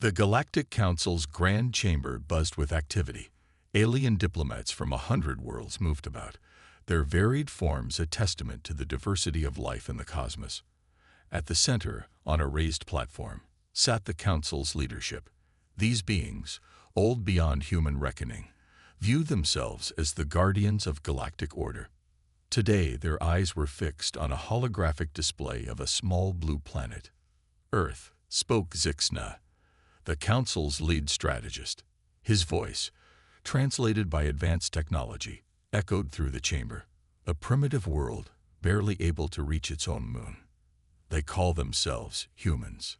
The Galactic Council's grand chamber buzzed with activity. Alien diplomats from 100 worlds moved about, their varied forms a testament to the diversity of life in the cosmos. At the center, on a raised platform, sat the Council's leadership. These beings, old beyond human reckoning, viewed themselves as the guardians of galactic order. Today, their eyes were fixed on a holographic display of a small blue planet. Earth, spoke Zixna, the Council's lead strategist. His voice, translated by advanced technology, echoed through the chamber. A primitive world, barely able to reach its own moon. They call themselves humans.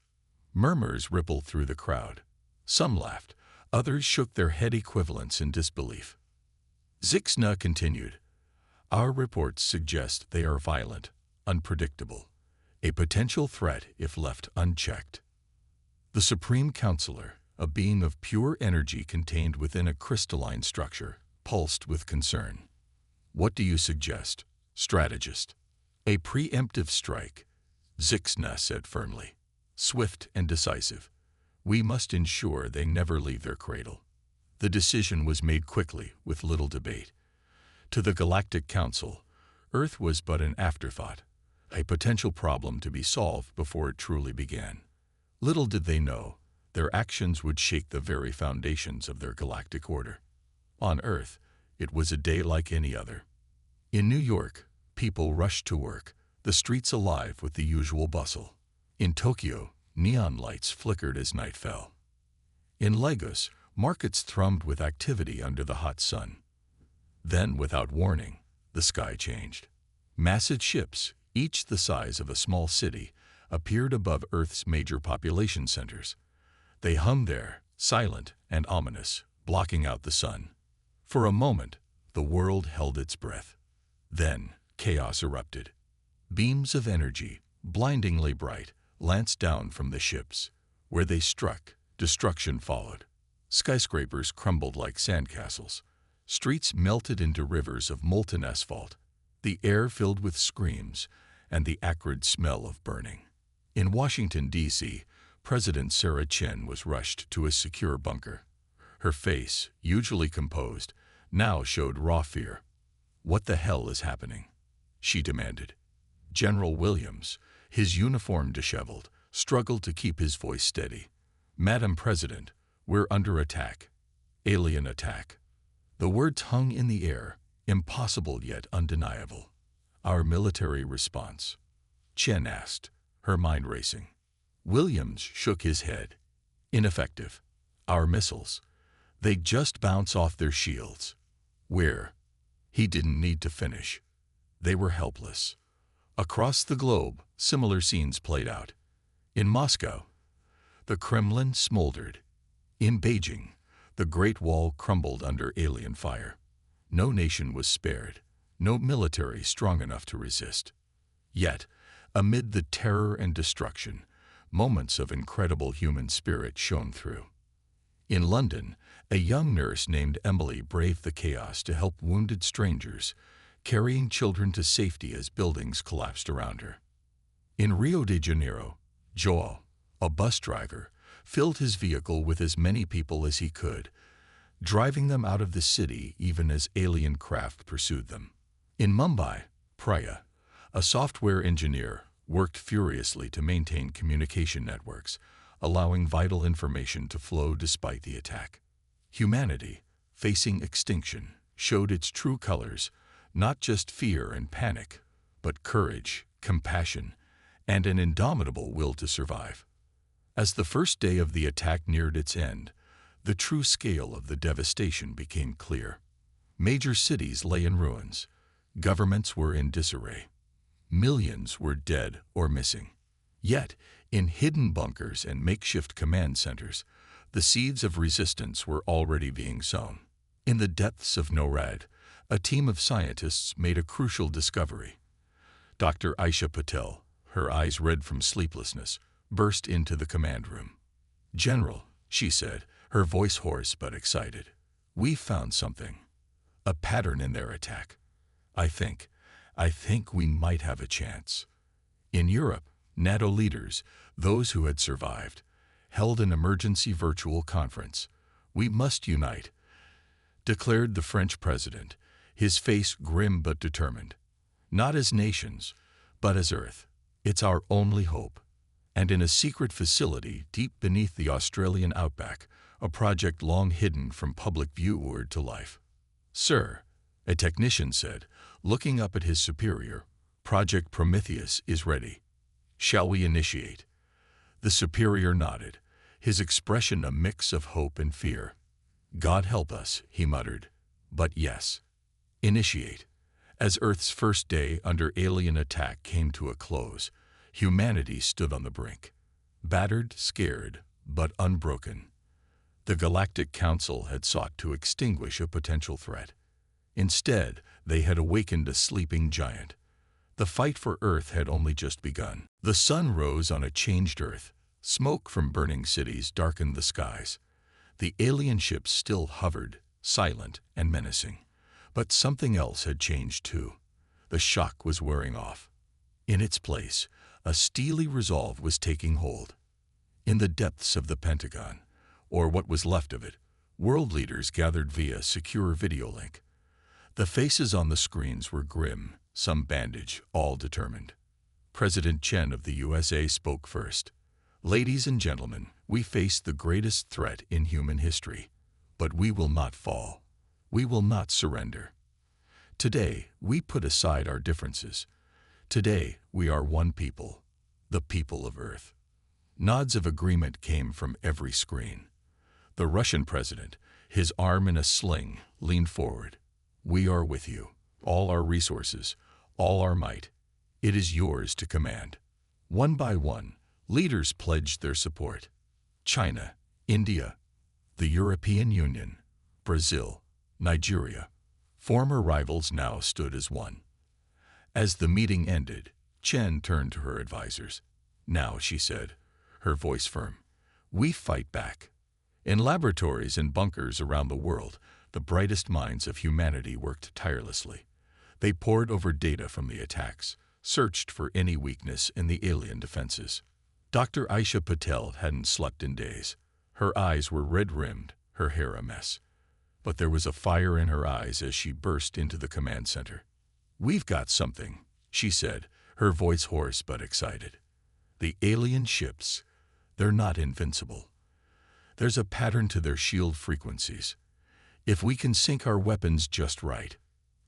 Murmurs rippled through the crowd. Some laughed, others shook their head equivalents in disbelief. Zixna continued, "Our reports suggest they are violent, unpredictable, a potential threat if left unchecked." The Supreme Counselor, a being of pure energy contained within a crystalline structure, pulsed with concern. "What do you suggest, strategist?" "A preemptive strike," Zixna said firmly. "Swift and decisive. We must ensure they never leave their cradle." The decision was made quickly, with little debate. To the Galactic Council, Earth was but an afterthought, a potential problem to be solved before it truly began. Little did they know, their actions would shake the very foundations of their galactic order. On Earth, it was a day like any other. In New York, people rushed to work, the streets alive with the usual bustle. In Tokyo, neon lights flickered as night fell. In Lagos, markets thrummed with activity under the hot sun. Then, without warning, the sky changed. Massive ships, each the size of a small city, appeared above Earth's major population centers. They hung there, silent and ominous, blocking out the sun. For a moment, the world held its breath. Then, chaos erupted. Beams of energy, blindingly bright, lanced down from the ships. Where they struck, destruction followed. Skyscrapers crumbled like sandcastles. Streets melted into rivers of molten asphalt. The air filled with screams and the acrid smell of burning. In Washington, D.C., President Sarah Chin was rushed to a secure bunker. Her face, usually composed, now showed raw fear. "What the hell is happening?" she demanded. General Williams, his uniform disheveled, struggled to keep his voice steady. "Madam President, we're under attack. Alien attack." The words hung in the air, impossible yet undeniable. "Our military response?" Chen asked, her mind racing. Williams shook his head. "Ineffective. Our missiles, they just bounce off their shields." "Where?" He didn't need to finish. They were helpless. Across the globe, similar scenes played out. In Moscow, the Kremlin smoldered. In Beijing, the Great Wall crumbled under alien fire. No nation was spared, no military strong enough to resist. Yet, amid the terror and destruction, moments of incredible human spirit shone through. In London, a young nurse named Emily braved the chaos to help wounded strangers, carrying children to safety as buildings collapsed around her. In Rio de Janeiro, Joel, a bus driver, filled his vehicle with as many people as he could, driving them out of the city even as alien craft pursued them. In Mumbai, Priya, a software engineer, worked furiously to maintain communication networks, allowing vital information to flow despite the attack. Humanity, facing extinction, showed its true colors, not just fear and panic, but courage, compassion, and an indomitable will to survive. As the first day of the attack neared its end, the true scale of the devastation became clear. Major cities lay in ruins. Governments were in disarray. Millions were dead or missing. Yet, in hidden bunkers and makeshift command centers, the seeds of resistance were already being sown. In the depths of NORAD, a team of scientists made a crucial discovery. Dr. Aisha Patel, her eyes red from sleeplessness, burst into the command room. "General," she said, her voice hoarse but excited, "we found something. A pattern in their attack. I think we might have a chance." In Europe, NATO leaders, those who had survived, held an emergency virtual conference. "We must unite," declared the French president, his face grim but determined. "Not as nations, but as Earth. It's our only hope." And in a secret facility deep beneath the Australian outback, a project long hidden from public view whirred to life. "Sir," a technician said, looking up at his superior, "Project Prometheus is ready. Shall we initiate?" The superior nodded, his expression a mix of hope and fear. "God help us," he muttered, "but yes. Initiate." As Earth's first day under alien attack came to a close, humanity stood on the brink. Battered, scared, but unbroken. The Galactic Council had sought to extinguish a potential threat. Instead, they had awakened a sleeping giant. The fight for Earth had only just begun. The sun rose on a changed Earth. Smoke from burning cities darkened the skies. The alien ships still hovered, silent and menacing. But something else had changed too. The shock was wearing off. In its place, a steely resolve was taking hold. In the depths of the Pentagon, or what was left of it, world leaders gathered via secure video link. The faces on the screens were grim, some bandaged, all determined. President Chen of the USA spoke first. "Ladies and gentlemen, we face the greatest threat in human history, but we will not fall. We will not surrender. Today, we put aside our differences. Today, we are one people, the people of Earth." Nods of agreement came from every screen. The Russian president, his arm in a sling, leaned forward. "We are with you. All our resources, all our might. It is yours to command." One by one, leaders pledged their support. China, India, the European Union, Brazil, Nigeria. Former rivals now stood as one. As the meeting ended, Chen turned to her advisors. "Now," she said, her voice firm, "we fight back." In laboratories and bunkers around the world, the brightest minds of humanity worked tirelessly. They pored over data from the attacks, searched for any weakness in the alien defenses. Dr. Aisha Patel hadn't slept in days. Her eyes were red-rimmed, her hair a mess. But there was a fire in her eyes as she burst into the command center. "We've got something," she said, her voice hoarse but excited. "The alien ships, they're not invincible. There's a pattern to their shield frequencies. If we can sync our weapons just right."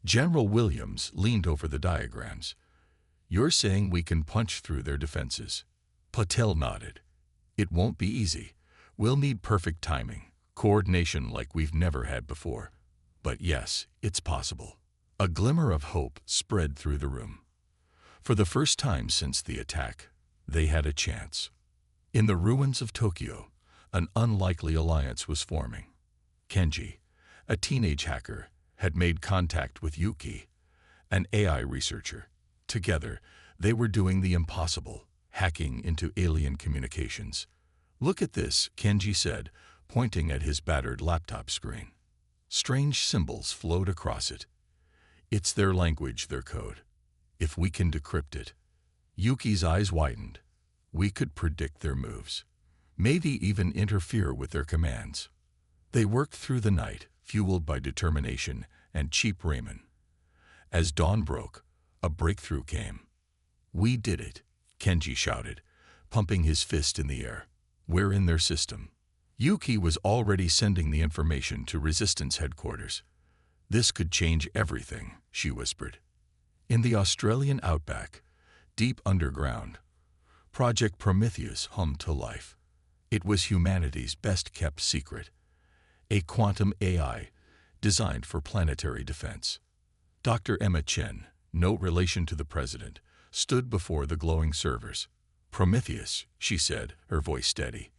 General Williams leaned over the diagrams. "You're saying we can punch through their defenses?" Patel nodded. "It won't be easy. We'll need perfect timing, coordination like we've never had before. But yes, it's possible." A glimmer of hope spread through the room. For the first time since the attack, they had a chance. In the ruins of Tokyo, an unlikely alliance was forming. Kenji, a teenage hacker, had made contact with Yuki, an AI researcher. Together, they were doing the impossible, hacking into alien communications. "Look at this," Kenji said, pointing at his battered laptop screen. Strange symbols flowed across it. "It's their language, their code. If we can decrypt it." Yuki's eyes widened. "We could predict their moves. Maybe even interfere with their commands." They worked through the night, fueled by determination and cheap ramen. As dawn broke, a breakthrough came. "We did it," Kenji shouted, pumping his fist in the air. "We're in their system." Yuki was already sending the information to Resistance headquarters. "This could change everything," she whispered. In the Australian outback, deep underground, Project Prometheus hummed to life. It was humanity's best-kept secret, a quantum AI designed for planetary defense. Dr. Emma Chen, no relation to the president, stood before the glowing servers. "Prometheus," she said, her voice steady.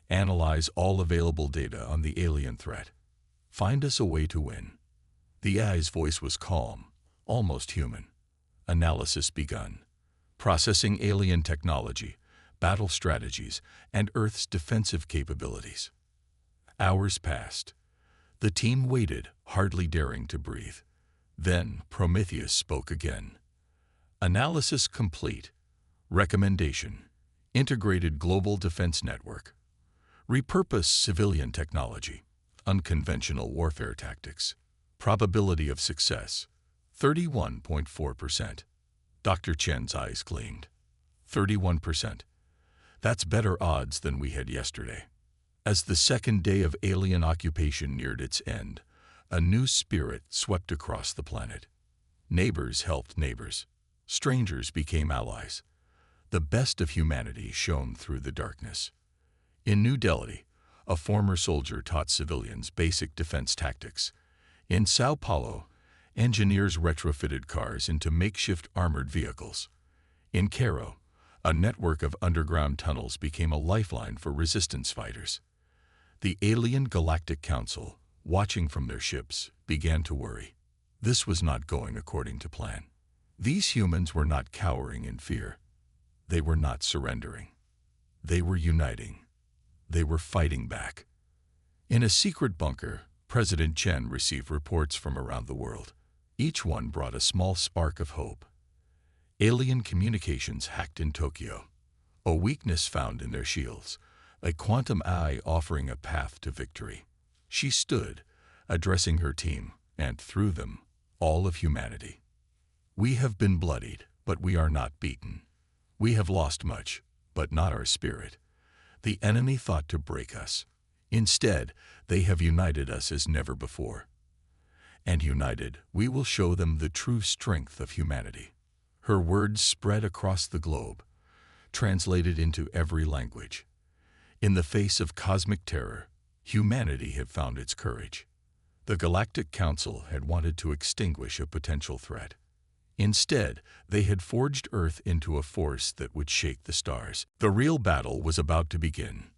"Analyze all available data on the alien threat. Find us a way to win." The AI's voice was calm, almost human. Analysis begun. Processing alien technology, battle strategies, and Earth's defensive capabilities. Hours passed. The team waited, hardly daring to breathe. Then Prometheus spoke again. "Analysis complete. Recommendation: Integrated Global Defense Network. Repurpose civilian technology. Unconventional warfare tactics. Probability of success, 31.4%. Dr. Chen's eyes gleamed. 31%. That's better odds than we had yesterday. As the second day of alien occupation neared its end, a new spirit swept across the planet. Neighbors helped neighbors. Strangers became allies. The best of humanity shone through the darkness. In New Delhi, a former soldier taught civilians basic defense tactics. In Sao Paulo, engineers retrofitted cars into makeshift armored vehicles. In Cairo, a network of underground tunnels became a lifeline for resistance fighters. The alien Galactic Council, watching from their ships, began to worry. This was not going according to plan. These humans were not cowering in fear. They were not surrendering. They were uniting. They were fighting back. In a secret bunker, President Chen received reports from around the world. Each one brought a small spark of hope. Alien communications hacked in Tokyo. A weakness found in their shields. A quantum eye offering a path to victory. She stood, addressing her team, and through them, all of humanity. We have been bloodied, but we are not beaten. We have lost much, but not our spirit. The enemy thought to break us. Instead, they have united us as never before. And united, we will show them the true strength of humanity. Her words spread across the globe, translated into every language. In the face of cosmic terror, humanity had found its courage. The Galactic Council had wanted to extinguish a potential threat. Instead, they had forged Earth into a force that would shake the stars. The real battle was about to begin.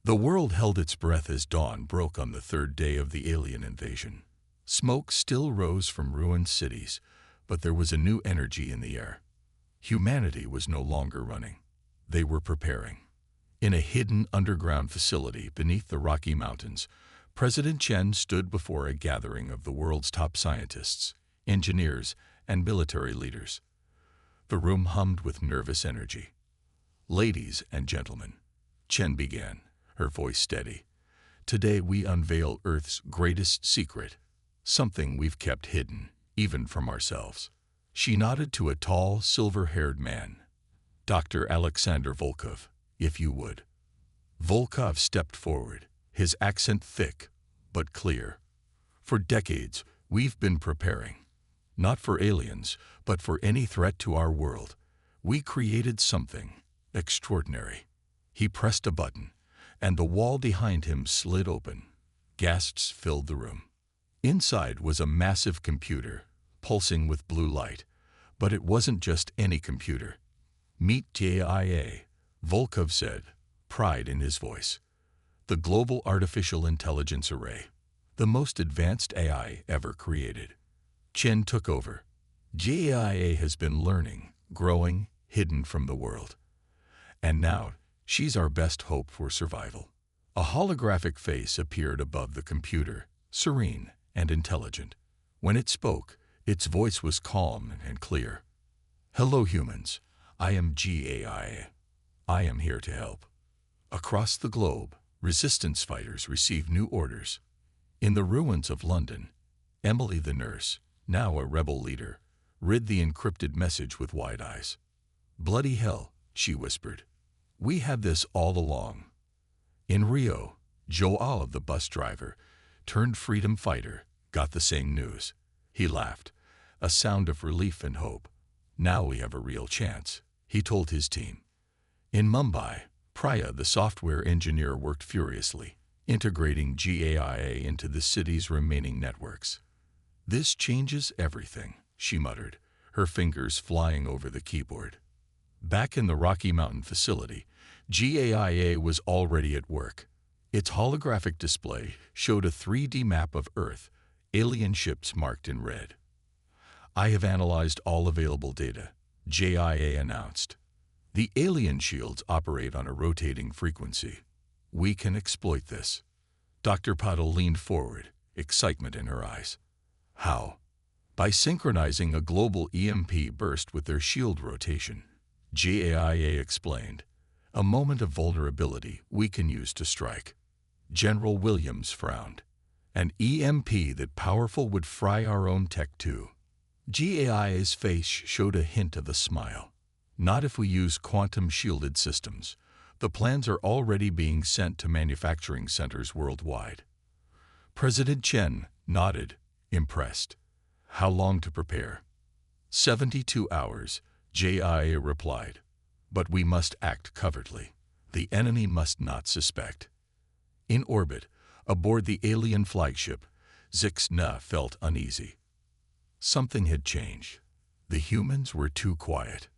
The world held its breath as dawn broke on the third day of the alien invasion. Smoke still rose from ruined cities, but there was a new energy in the air. Humanity was no longer running. They were preparing. In a hidden underground facility beneath the Rocky Mountains, President Chen stood before a gathering of the world's top scientists, engineers, and military leaders. The room hummed with nervous energy. "Ladies and gentlemen," Chen began, her voice steady, "today we unveil Earth's greatest secret, something we've kept hidden, even from ourselves." She nodded to a tall, silver-haired man. "Dr. Alexander Volkov, if you would." Volkov stepped forward, his accent thick, but clear. "For decades, we've been preparing. Not for aliens, but for any threat to our world. We created something extraordinary." He pressed a button, and the wall behind him slid open. Gasps filled the room. Inside was a massive computer, pulsing with blue light. But it wasn't just any computer. "Meet JIA," Volkov said, pride in his voice. "The Global Artificial Intelligence Array, the most advanced AI ever created." Chen took over. JIA has been learning, growing, hidden from the world. And now, she's our best hope for survival. A holographic face appeared above the computer, serene and intelligent. When it spoke, its voice was calm and clear. "Hello, humans. I am GAIA. I am here to help." Across the globe, resistance fighters received new orders. In the ruins of London, Emily the nurse, now a rebel leader, read the encrypted message with wide eyes. "Bloody hell," she whispered. "We had this all along." In Rio, Joao, the bus driver, turned freedom fighter, got the same news. He laughed, a sound of relief and hope. "Now we have a real chance," he told his team. In Mumbai, Priya, the software engineer, worked furiously, integrating GAIA into the city's remaining networks. "This changes everything," she muttered, her fingers flying over the keyboard. Back in the Rocky Mountain facility, GAIA was already at work. Its holographic display showed a 3D map of Earth, alien ships marked in red. "I have analyzed all available data," JIA announced. "The alien shields operate on a rotating frequency. We can exploit this." Dr. Patel leaned forward, excitement in her eyes. "How?" "By synchronizing a global EMP burst with their shield rotation," JIA explained. A moment of vulnerability we can use to strike. General Williams frowned. An EMP that powerful would fry our own tech too. GAIA's face showed a hint of a smile. Not if we use quantum-shielded systems. The plans are already being sent to manufacturing centers worldwide. President Chen nodded, impressed. How long to prepare? 72 hours, JIA replied. But we must act covertly. The enemy must not suspect. In orbit, aboard the alien flagship, Zixna felt uneasy. Something had changed. The humans were too quiet.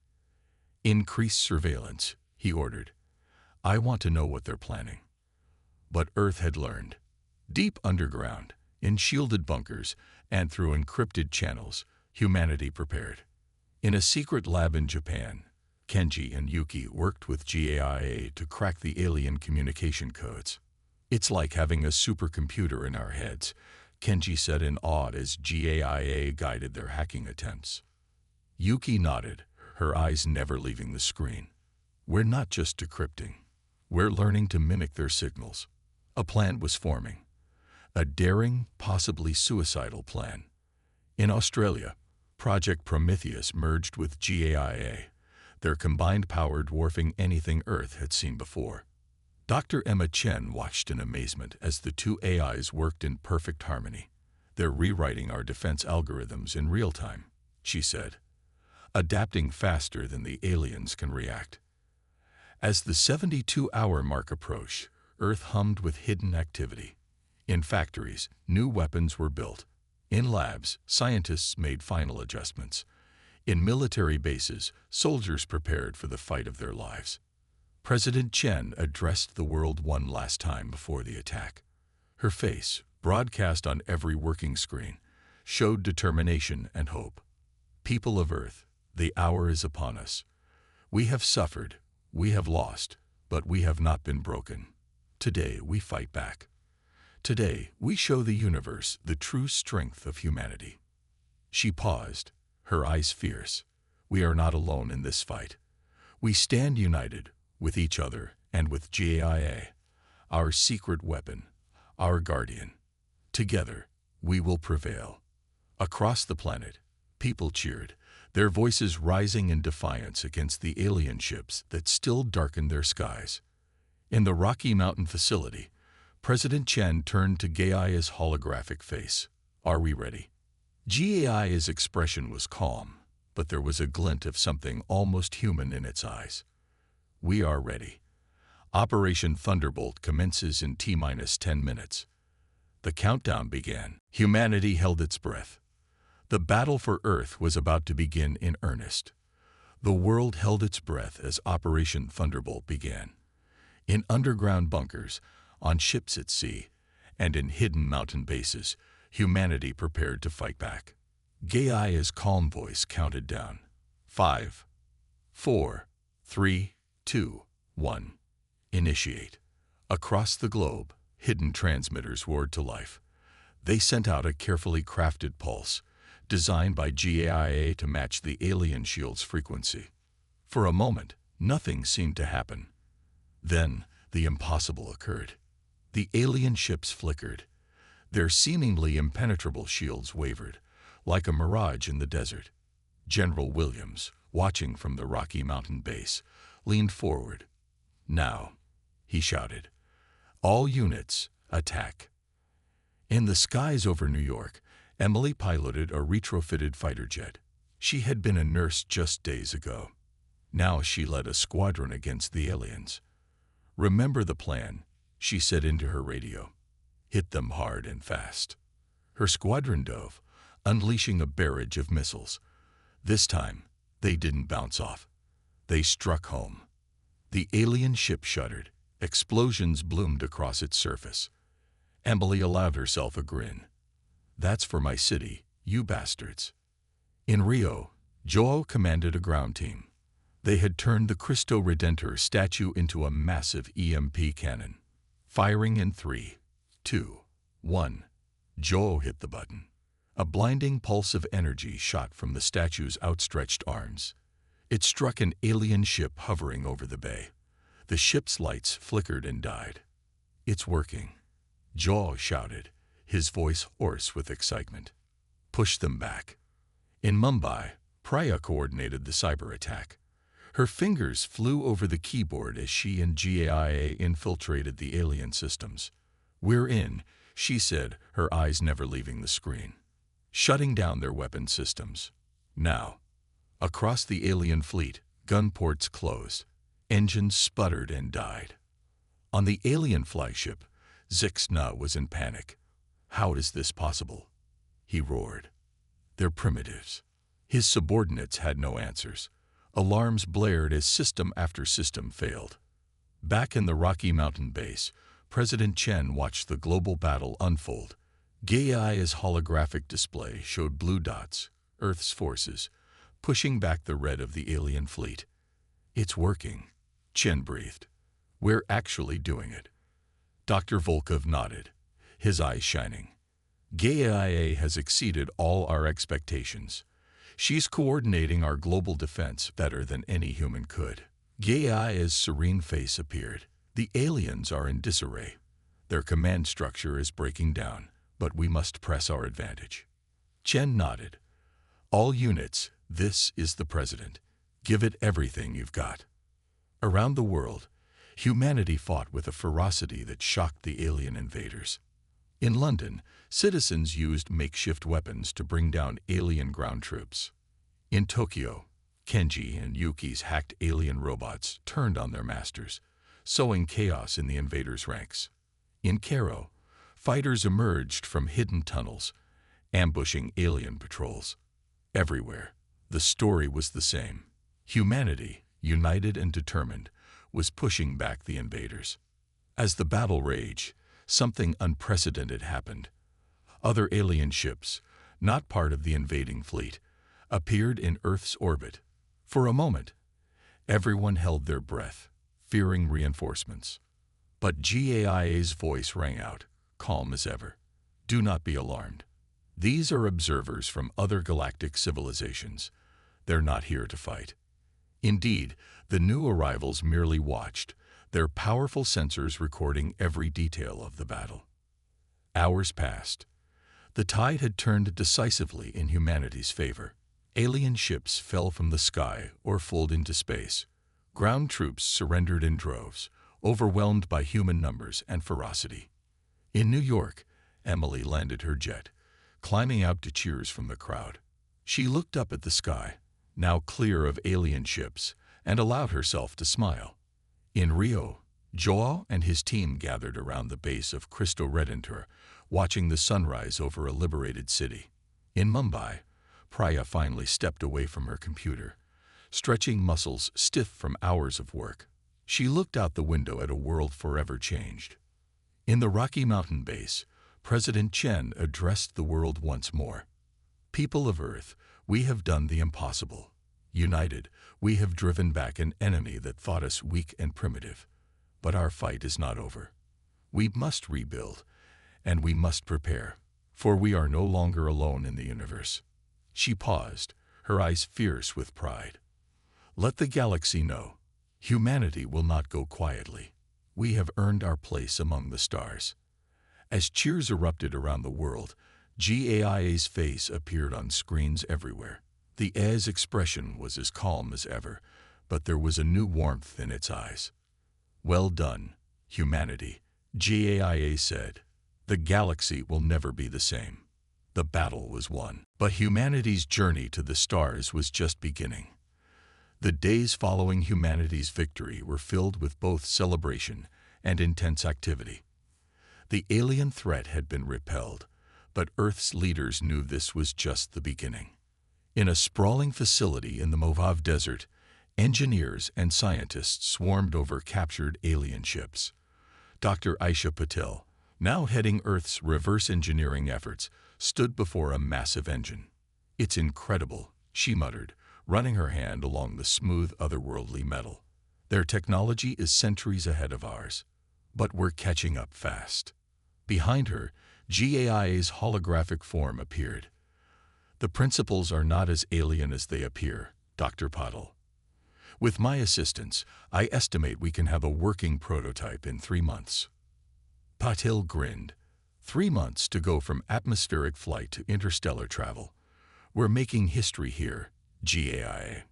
Increase surveillance, he ordered. I want to know what they're planning. But Earth had learned. Deep underground, in shielded bunkers, and through encrypted channels, humanity prepared. In a secret lab in Japan, Kenji and Yuki worked with GAIA to crack the alien communication codes. It's like having a supercomputer in our heads, Kenji said in awe as GAIA guided their hacking attempts. Yuki nodded, her eyes never leaving the screen. We're not just decrypting. We're learning to mimic their signals. A plan was forming. A daring, possibly suicidal plan. In Australia, Project Prometheus merged with GAIA, their combined power dwarfing anything Earth had seen before. Dr. Emma Chen watched in amazement as the two AIs worked in perfect harmony. They're rewriting our defense algorithms in real time, she said, adapting faster than the aliens can react. As the 72-hour mark approached, Earth hummed with hidden activity. In factories, new weapons were built. In labs, scientists made final adjustments. In military bases, soldiers prepared for the fight of their lives. President Chen addressed the world one last time before the attack. Her face, broadcast on every working screen, showed determination and hope. People of Earth, the hour is upon us. We have suffered, we have lost, but we have not been broken. Today we fight back. Today we show the universe the true strength of humanity. She paused, her eyes fierce. We are not alone in this fight. We stand united, with each other and with GAIA, our secret weapon, our guardian. Together, we will prevail. Across the planet, people cheered, their voices rising in defiance against the alien ships that still darkened their skies. In the Rocky Mountain facility, President Chen turned to GAIA's holographic face. Are we ready? GAIA's expression was calm, but there was a glint of something almost human in its eyes. We are ready. Operation Thunderbolt commences in T-minus 10 minutes. The countdown began. Humanity held its breath. The battle for Earth was about to begin in earnest. The world held its breath as Operation Thunderbolt began. In underground bunkers, on ships at sea, and in hidden mountain bases, humanity prepared to fight back. GAIA's calm voice counted down. 5, 4, 3, 2, 1. Initiate. Across the globe, hidden transmitters roared to life. They sent out a carefully crafted pulse, designed by GAIA to match the alien shield's frequency. For a moment, nothing seemed to happen. Then, the impossible occurred. The alien ships flickered. Their seemingly impenetrable shields wavered, like a mirage in the desert. General Williams, watching from the Rocky Mountain base, leaned forward. Now, he shouted, all units, attack. In the skies over New York, Emily piloted a retrofitted fighter jet. She had been a nurse just days ago. Now she led a squadron against the aliens. Remember the plan, she said into her radio. Hit them hard and fast. Her squadron dove, unleashing a barrage of missiles. This time, they didn't bounce off. They struck home. The alien ship shuddered. Explosions bloomed across its surface. Emily allowed herself a grin. That's for my city, you bastards. In Rio, Joao commanded a ground team. They had turned the Cristo Redentor statue into a massive EMP cannon. Firing in 3, 2, 1. Joao hit the button. A blinding pulse of energy shot from the statue's outstretched arms. It struck an alien ship hovering over the bay. The ship's lights flickered and died. "It's working," Jaw shouted, his voice hoarse with excitement. "Push them back." In Mumbai, Priya coordinated the cyber attack. Her fingers flew over the keyboard as she and GAIA infiltrated the alien systems. "We're in," she said, her eyes never leaving the screen. "Shutting down their weapon systems. Now." Across the alien fleet, gun ports closed. Engines sputtered and died. On the alien flagship, Zixna was in panic. "How is this possible?" he roared. "They're primitives." His subordinates had no answers. Alarms blared as system after system failed. Back in the Rocky Mountain base, President Chen watched the global battle unfold. GAIA's holographic display showed blue dots, Earth's forces, pushing back the red of the alien fleet. "It's working," Chen breathed. "We're actually doing it." Dr. Volkov nodded, his eyes shining. "GAIA has exceeded all our expectations. She's coordinating our global defense better than any human could." GAIA's serene face appeared. "The aliens are in disarray. Their command structure is breaking down, but we must press our advantage." Chen nodded. "All units, this is the President. Give it everything you've got." Around the world, humanity fought with a ferocity that shocked the alien invaders. In London, citizens used makeshift weapons to bring down alien ground troops. In Tokyo, Kenji and Yuki's hacked alien robots turned on their masters, sowing chaos in the invaders' ranks. In Cairo, fighters emerged from hidden tunnels, ambushing alien patrols. Everywhere, the story was the same. Humanity, united and determined, was pushing back the invaders. As the battle raged, something unprecedented happened. Other alien ships, not part of the invading fleet, appeared in Earth's orbit. For a moment, everyone held their breath, fearing reinforcements. But GAIA's voice rang out, calm as ever. "Do not be alarmed. These are observers from other galactic civilizations. They're not here to fight." Indeed, the new arrivals merely watched, their powerful sensors recording every detail of the battle. Hours passed. The tide had turned decisively in humanity's favor. Alien ships fell from the sky or flew into space. Ground troops surrendered in droves, overwhelmed by human numbers and ferocity. In New York, Emily landed her jet, climbing out to cheers from the crowd. She looked up at the sky, now clear of alien ships, and allowed herself to smile. In Rio, Joao and his team gathered around the base of Cristo Redentor, watching the sunrise over a liberated city. In Mumbai, Priya finally stepped away from her computer, stretching muscles stiff from hours of work. She looked out the window at a world forever changed. In the Rocky Mountain base, President Chen addressed the world once more. "People of Earth, we have done the impossible. United, we have driven back an enemy that thought us weak and primitive. But our fight is not over. We must rebuild, and we must prepare, for we are no longer alone in the universe." She paused, her eyes fierce with pride. "Let the galaxy know, humanity will not go quietly. We have earned our place among the stars." As cheers erupted around the world, GAIA's face appeared on screens everywhere. The A's expression was as calm as ever, but there was a new warmth in its eyes. "Well done, humanity," GAIA said. "The galaxy will never be the same." The battle was won, but humanity's journey to the stars was just beginning. The days following humanity's victory were filled with both celebration and intense activity. The alien threat had been repelled, but Earth's leaders knew this was just the beginning. In a sprawling facility in the Mojave Desert, engineers and scientists swarmed over captured alien ships. Dr. Aisha Patel, now heading Earth's reverse engineering efforts, stood before a massive engine. "It's incredible," she muttered, running her hand along the smooth, otherworldly metal. "Their technology is centuries ahead of ours, but we're catching up fast." Behind her, GAIA's holographic form appeared. "The principles are not as alien as they appear, Dr. Patel. With my assistance, I estimate we can have a working prototype in 3 months. Patil grinned. 3 months to go from atmospheric flight to interstellar travel. We're making history here, GAIA.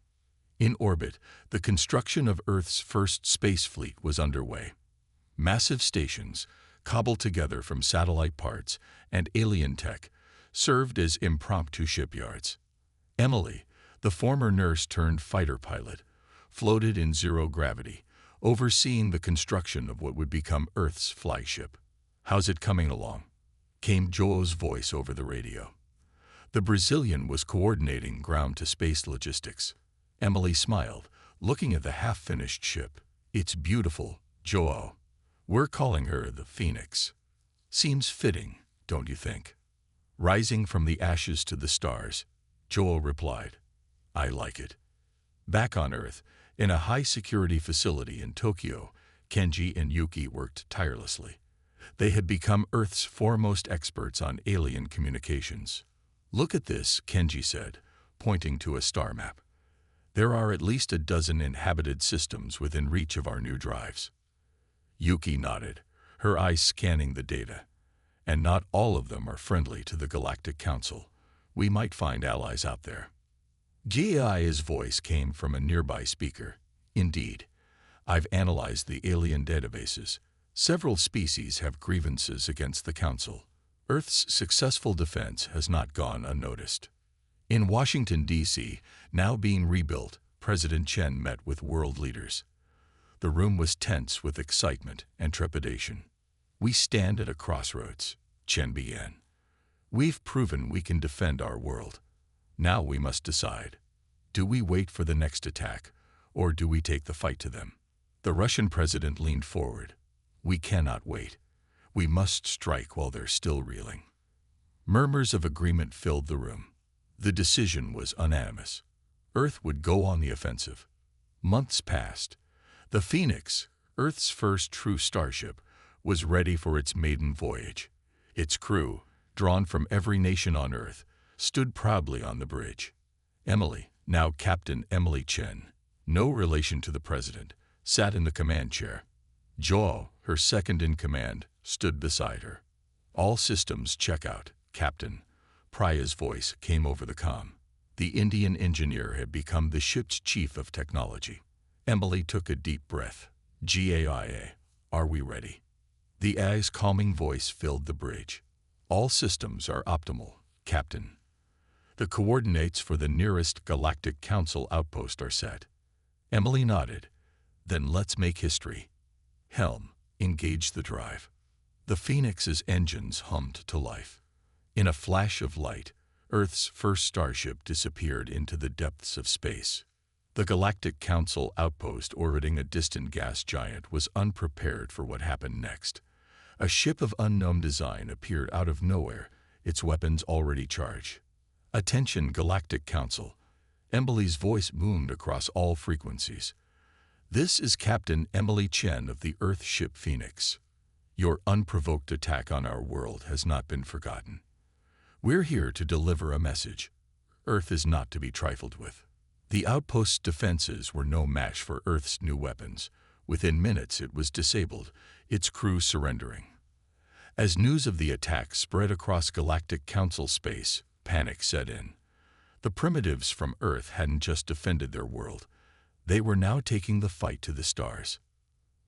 In orbit, the construction of Earth's first space fleet was underway. Massive stations, cobbled together from satellite parts and alien tech, served as impromptu shipyards. Emily, the former nurse turned fighter pilot, floated in zero gravity, overseeing the construction of what would become Earth's flagship. "How's it coming along?" came Joe's voice over the radio. The Brazilian was coordinating ground-to-space logistics. Emily smiled, looking at the half-finished ship. "It's beautiful, Joe. We're calling her the Phoenix. Seems fitting, don't you think?" "Rising from the ashes to the stars," Joe replied. "I like it." Back on Earth, in a high-security facility in Tokyo, Kenji and Yuki worked tirelessly. They had become Earth's foremost experts on alien communications. "Look at this," Kenji said, pointing to a star map. "There are at least a dozen inhabited systems within reach of our new drives." Yuki nodded, her eyes scanning the data. "And not all of them are friendly to the Galactic Council. We might find allies out there." GAI's voice came from a nearby speaker. "Indeed. I've analyzed the alien databases. Several species have grievances against the Council. Earth's successful defense has not gone unnoticed." In Washington, D.C., now being rebuilt, President Chen met with world leaders. The room was tense with excitement and trepidation. "We stand at a crossroads," Chen began. "We've proven we can defend our world. Now we must decide. Do we wait for the next attack, or do we take the fight to them?" The Russian president leaned forward. "We cannot wait. We must strike while they're still reeling." Murmurs of agreement filled the room. The decision was unanimous. Earth would go on the offensive. Months passed. The Phoenix, Earth's first true starship, was ready for its maiden voyage. Its crew, drawn from every nation on Earth, stood proudly on the bridge. Emily, now Captain Emily Chen, no relation to the president, sat in the command chair. Joe, her second in command, stood beside her. "All systems check out, Captain." Praya's voice came over the comm. The Indian engineer had become the ship's chief of technology. Emily took a deep breath. "GAIA, are we ready?" The AI's calming voice filled the bridge. "All systems are optimal, Captain. The coordinates for the nearest Galactic Council outpost are set." Emily nodded. "Then let's make history. Helm, engage the drive." The Phoenix's engines hummed to life. In a flash of light, Earth's first starship disappeared into the depths of space. The Galactic Council outpost orbiting a distant gas giant was unprepared for what happened next. A ship of unknown design appeared out of nowhere, its weapons already charged. "Attention, Galactic Council." Emily's voice boomed across all frequencies. "This is Captain Emily Chen of the Earth ship Phoenix. Your unprovoked attack on our world has not been forgotten. We're here to deliver a message. Earth is not to be trifled with." The outpost's defenses were no match for Earth's new weapons. Within minutes it was disabled, its crew surrendering. As news of the attack spread across Galactic Council space, panic set in. The primitives from Earth hadn't just defended their world. They were now taking the fight to the stars.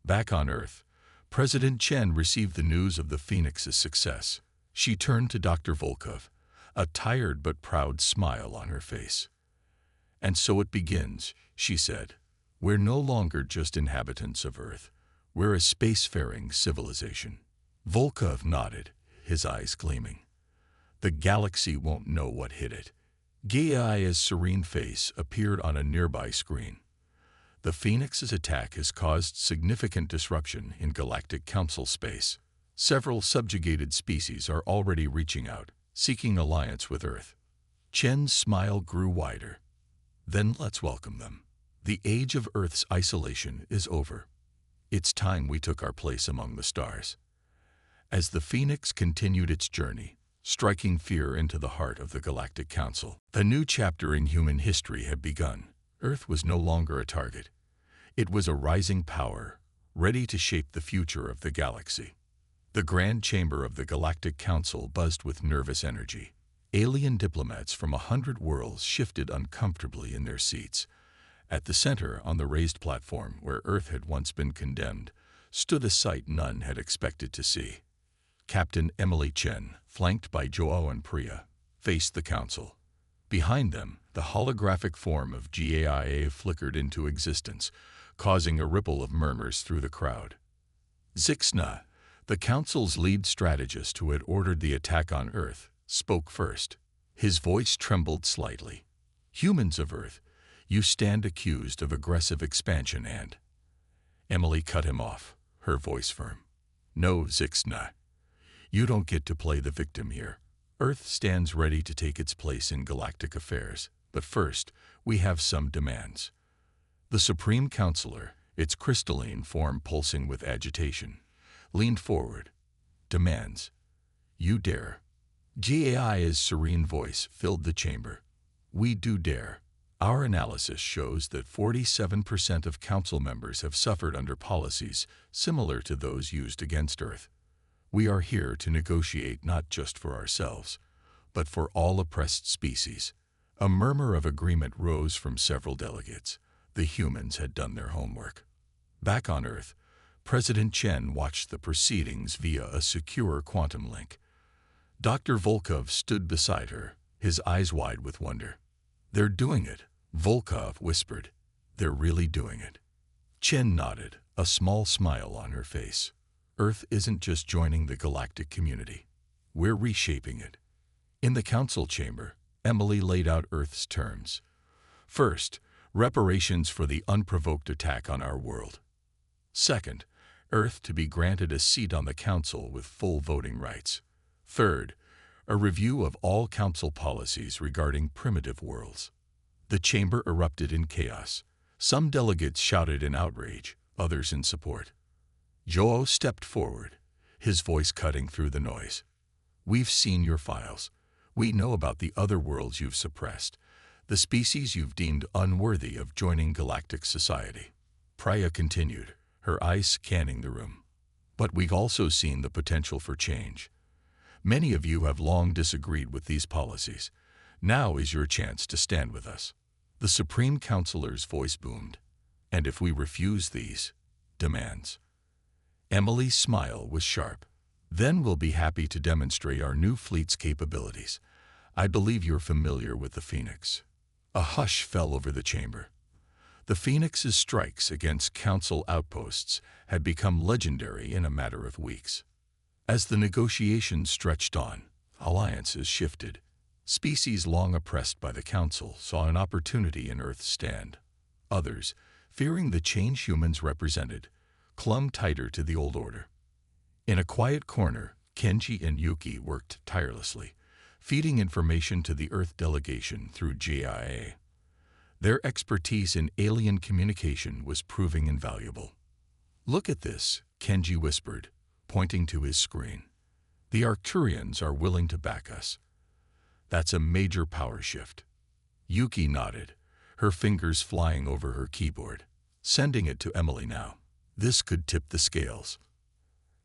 Back on Earth, President Chen received the news of the Phoenix's success. She turned to Dr. Volkov, a tired but proud smile on her face. "And so it begins," she said. "We're no longer just inhabitants of Earth. We're a spacefaring civilization." Volkov nodded, his eyes gleaming. "The galaxy won't know what hit it." Gaia's serene face appeared on a nearby screen. "The Phoenix's attack has caused significant disruption in Galactic Council space. Several subjugated species are already reaching out, seeking alliance with Earth." Chen's smile grew wider. "Then let's welcome them. The age of Earth's isolation is over. It's time we took our place among the stars." As the Phoenix continued its journey, striking fear into the heart of the Galactic Council, a new chapter in human history had begun. Earth was no longer a target. It was a rising power, ready to shape the future of the galaxy. The grand chamber of the Galactic Council buzzed with nervous energy. Alien diplomats from 100 worlds shifted uncomfortably in their seats. At the center, on the raised platform where Earth had once been condemned, stood a sight none had expected to see. Captain Emily Chen, flanked by Joao and Priya, faced the council. Behind them, the holographic form of GAIA flickered into existence, causing a ripple of murmurs through the crowd. Zixna, the council's lead strategist who had ordered the attack on Earth, spoke first. His voice trembled slightly. "Humans of Earth, you stand accused of aggressive expansion and—" Emily cut him off, her voice firm. "No, Zixna. You don't get to play the victim here. Earth stands ready to take its place in galactic affairs. But first, we have some demands." The Supreme Counselor, its crystalline form pulsing with agitation, leaned forward. "Demands. You dare." GAI's serene voice filled the chamber. "We do dare. Our analysis shows that 47% of council members have suffered under policies similar to those used against Earth. We are here to negotiate not just for ourselves, but for all oppressed species." A murmur of agreement rose from several delegates. The humans had done their homework. Back on Earth, President Chen watched the proceedings via a secure quantum link. Dr. Volkov stood beside her, his eyes wide with wonder. "They're doing it," Volkov whispered. "They're really doing it." Chen nodded, a small smile on her face. "Earth isn't just joining the galactic community. We're reshaping it." In the council chamber, Emily laid out Earth's terms. First, reparations for the unprovoked attack on our world. Second, Earth to be granted a seat on the council with full voting rights. Third, a review of all council policies regarding primitive worlds. The chamber erupted in chaos. Some delegates shouted in outrage, others in support. Joao stepped forward, his voice cutting through the noise. "We've seen your files. We know about the other worlds you've suppressed, the species you've deemed unworthy of joining galactic society." Priya continued, her eyes scanning the room. "But we've also seen the potential for change. Many of you have long disagreed with these policies. Now is your chance to stand with us." The Supreme Counselor's voice boomed. "And if we refuse these demands?" Emily's smile was sharp. "Then we'll be happy to demonstrate our new fleet's capabilities. I believe you're familiar with the Phoenix." A hush fell over the chamber. The Phoenix's strikes against council outposts had become legendary in a matter of weeks. As the negotiations stretched on, alliances shifted. Species long oppressed by the council saw an opportunity in Earth's stand. Others, fearing the change humans represented, clung tighter to the old order. In a quiet corner, Kenji and Yuki worked tirelessly, feeding information to the Earth delegation through GIA. Their expertise in alien communication was proving invaluable. "Look at this," Kenji whispered, pointing to his screen. "The Arcturians are willing to back us. That's a major power shift." Yuki nodded, her fingers flying over her keyboard. "Sending it to Emily now. This could tip the scales."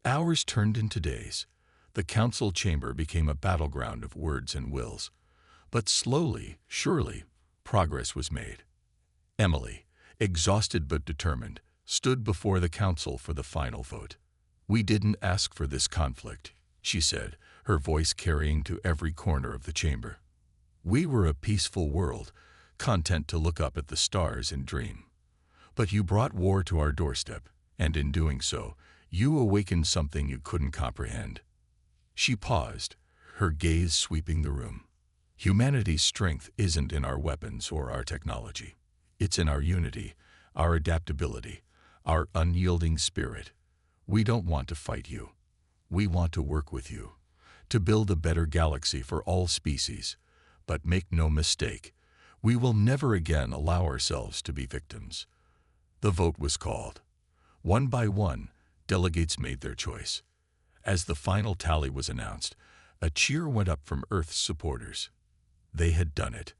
Hours turned into days. The council chamber became a battleground of words and wills. But slowly, surely, progress was made. Emily, exhausted but determined, stood before the council for the final vote. "We didn't ask for this conflict," she said, her voice carrying to every corner of the chamber. "We were a peaceful world, content to look up at the stars and dream. But you brought war to our doorstep, and in doing so, you awakened something you couldn't comprehend." She paused, her gaze sweeping the room. "Humanity's strength isn't in our weapons or our technology. It's in our unity, our adaptability, our unyielding spirit. We don't want to fight you. We want to work with you, to build a better galaxy for all species. But make no mistake, we will never again allow ourselves to be victims." The vote was called. One by one, delegates made their choice. As the final tally was announced, a cheer went up from Earth's supporters. They had done it.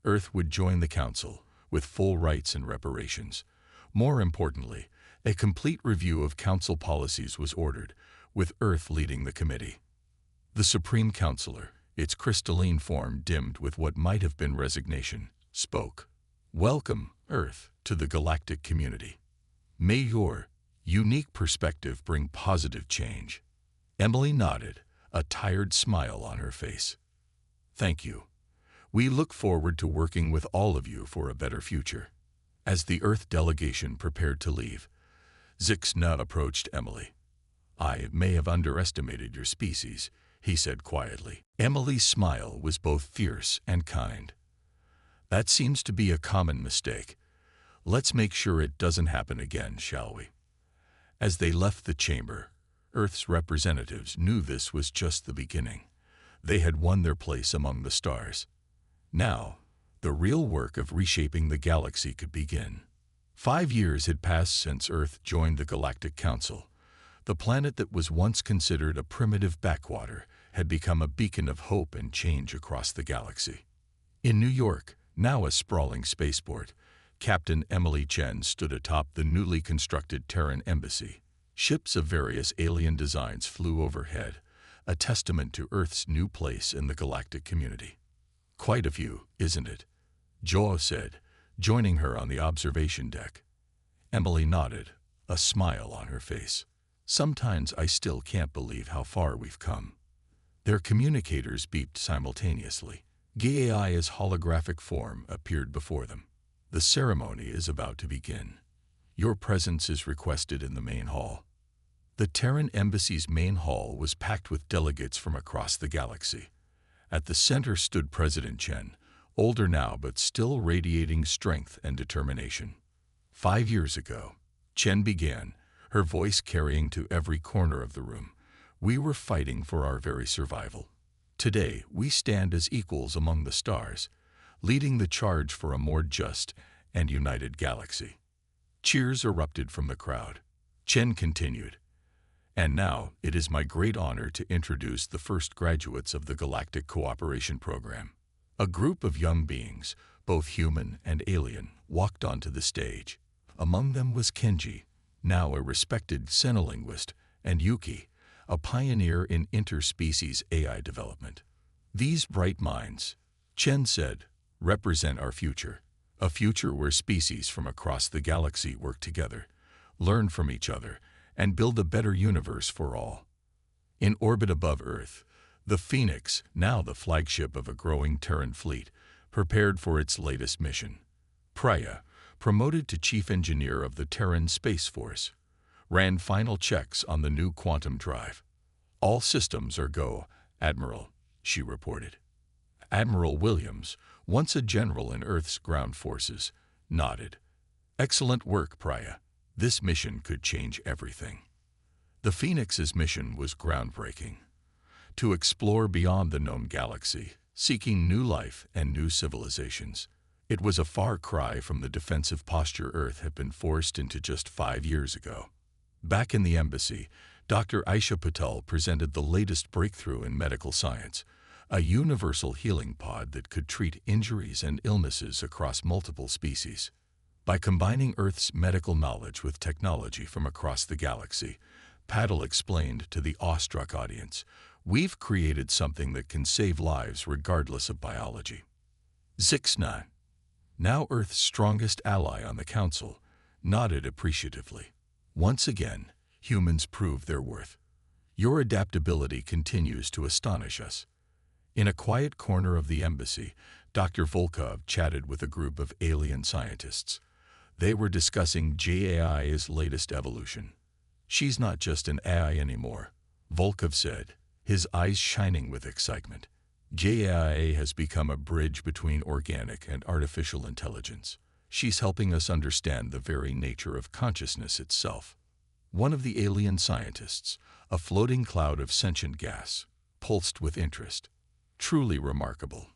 Earth would join the council, with full rights and reparations. More importantly, a complete review of Council policies was ordered, with Earth leading the committee. The Supreme Counselor, its crystalline form dimmed with what might have been resignation, spoke. "Welcome, Earth, to the galactic community. May your unique perspective bring positive change." Emily nodded, a tired smile on her face. "Thank you. We look forward to working with all of you for a better future." As the Earth delegation prepared to leave, Zixna approached Emily. "I may have underestimated your species," he said quietly. Emily's smile was both fierce and kind. "That seems to be a common mistake. Let's make sure it doesn't happen again, shall we?" As they left the chamber, Earth's representatives knew this was just the beginning. They had won their place among the stars. Now, the real work of reshaping the galaxy could begin. 5 years had passed since Earth joined the Galactic Council. The planet that was once considered a primitive backwater had become a beacon of hope and change across the galaxy. In New York, now a sprawling spaceport, Captain Emily Chen stood atop the newly constructed Terran embassy. Ships of various alien designs flew overhead, a testament to Earth's new place in the galactic community. "Quite a few, isn't it?" Joe said, joining her on the observation deck. Emily nodded, a smile on her face. "Sometimes I still can't believe how far we've come." Their communicators beeped simultaneously. GAI's holographic form appeared before them. "The ceremony is about to begin. Your presence is requested in the main hall." The Terran embassy's main hall was packed with delegates from across the galaxy. At the center stood President Chen, older now but still radiating strength and determination. 5 years ago, Chen began, her voice carrying to every corner of the room. "We were fighting for our very survival. Today, we stand as equals among the stars, leading the charge for a more just and united galaxy." Cheers erupted from the crowd. Chen continued, "And now, it is my great honor to introduce the first graduates of the Galactic Cooperation Program." A group of young beings, both human and alien, walked onto the stage. Among them was Kenji, now a respected xenolinguist, and Yuki, a pioneer in interspecies AI development. "These bright minds," Chen said, "represent our future, a future where species from across the galaxy work together, learn from each other, and build a better universe for all." In orbit above Earth, the Phoenix, now the flagship of a growing Terran fleet, prepared for its latest mission. Priya, promoted to chief engineer of the Terran Space Force, ran final checks on the new quantum drive. "All systems are go, Admiral," she reported. Admiral Williams, once a general in Earth's ground forces, nodded. "Excellent work, Priya. This mission could change everything." The Phoenix's mission was groundbreaking. To explore beyond the known galaxy, seeking new life and new civilizations. It was a far cry from the defensive posture Earth had been forced into just 5 years ago. Back in the embassy, Dr. Aisha Patel presented the latest breakthrough in medical science, a universal healing pod that could treat injuries and illnesses across multiple species. By combining Earth's medical knowledge with technology from across the galaxy, Patel explained to the awestruck audience, "We've created something that can save lives regardless of biology." Zixna, now Earth's strongest ally on the Council, nodded appreciatively. "Once again, humans prove their worth. Your adaptability continues to astonish us." In a quiet corner of the embassy, Dr. Volkov chatted with a group of alien scientists. They were discussing GAI's latest evolution. "She's not just an AI anymore," Volkov said, his eyes shining with excitement. "GAI has become a bridge between organic and artificial intelligence. She's helping us understand the very nature of consciousness itself." One of the alien scientists, a floating cloud of sentient gas, pulsed with interest. "Truly remarkable.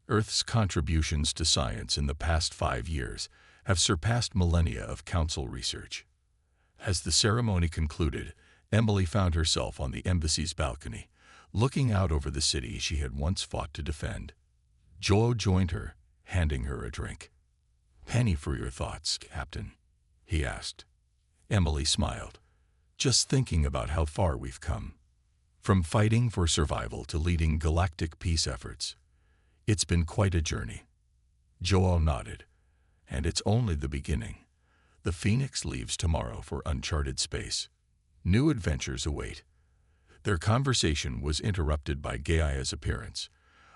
Earth's contributions to science in the past 5 years have surpassed millennia of Council research." As the ceremony concluded, Emily found herself on the embassy's balcony, looking out over the city she had once fought to defend. Joe joined her, handing her a drink. "Penny for your thoughts, Captain," he asked. Emily smiled. "Just thinking about how far we've come. From fighting for survival to leading galactic peace efforts. It's been quite a journey." Joel nodded. "And it's only the beginning. The Phoenix leaves tomorrow for uncharted space. New adventures await." Their conversation was interrupted by Gaia's appearance.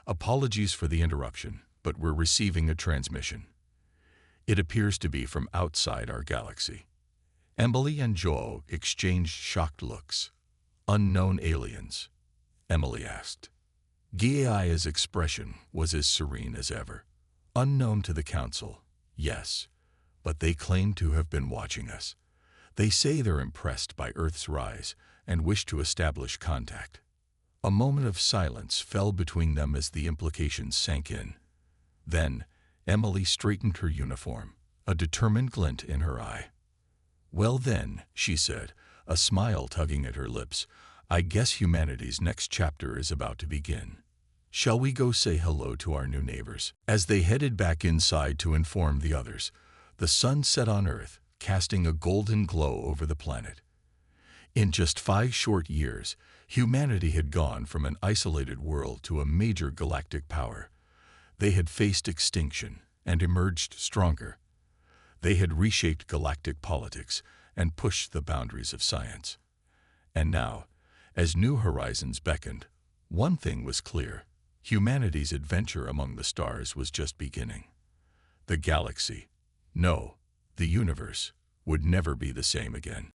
"Apologies for the interruption, but we're receiving a transmission. It appears to be from outside our galaxy." Emily and Joel exchanged shocked looks. "Unknown aliens?" Emily asked. Gaia's expression was as serene as ever. "Unknown to the Council, yes, but they claim to have been watching us. They say they're impressed by Earth's rise and wish to establish contact." A moment of silence fell between them as the implications sank in. Then, Emily straightened her uniform, a determined glint in her eye. "Well then," she said, a smile tugging at her lips, "I guess humanity's next chapter is about to begin. Shall we go say hello to our new neighbors?" As they headed back inside to inform the others, the sun set on Earth, casting a golden glow over the planet. In just 5 short years, humanity had gone from an isolated world to a major galactic power. They had faced extinction and emerged stronger. They had reshaped galactic politics and pushed the boundaries of science. And now, as new horizons beckoned, one thing was clear: humanity's adventure among the stars was just beginning. The galaxy, no, the universe, would never be the same again.